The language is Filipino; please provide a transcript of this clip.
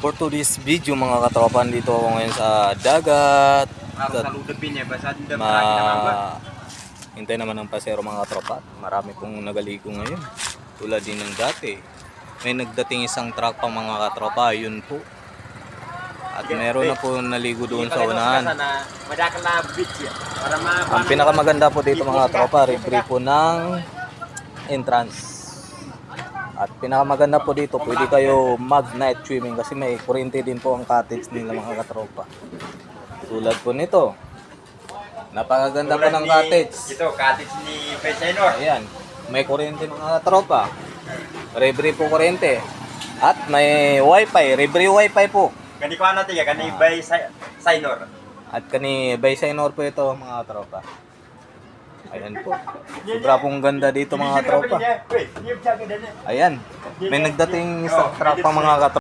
For today's video mga katropa, dito ako ngayon sa dagat. Hintay naman ng pasero mga katropa. Marami pong nagaligo ngayon. Tulad din ng dati. May nagdating isang truck pang mga katropa. Yun po. At meron na po naligo doon sa unahan. Ang pinakamaganda po dito mga katropa, libre po ng entrance. At pinakamaganda po dito, pwede kayo mag-night swimming kasi may kuryente din po ang cottage nila mga katropa. Tulad po nito. Napakaganda po ng cottage. Ito, cottage ni Pesenor. Ayan, may kuryente mga katropa. Libre po kuryente. At may wifi, libre wifi po. Gani ko ano tiga, gani by Sainor. At kani by Sainor po ito mga katropa. Ayan po. Sobra pong ganda dito mga katropa. Ayan. May nagdating sa truck pang mga katropa.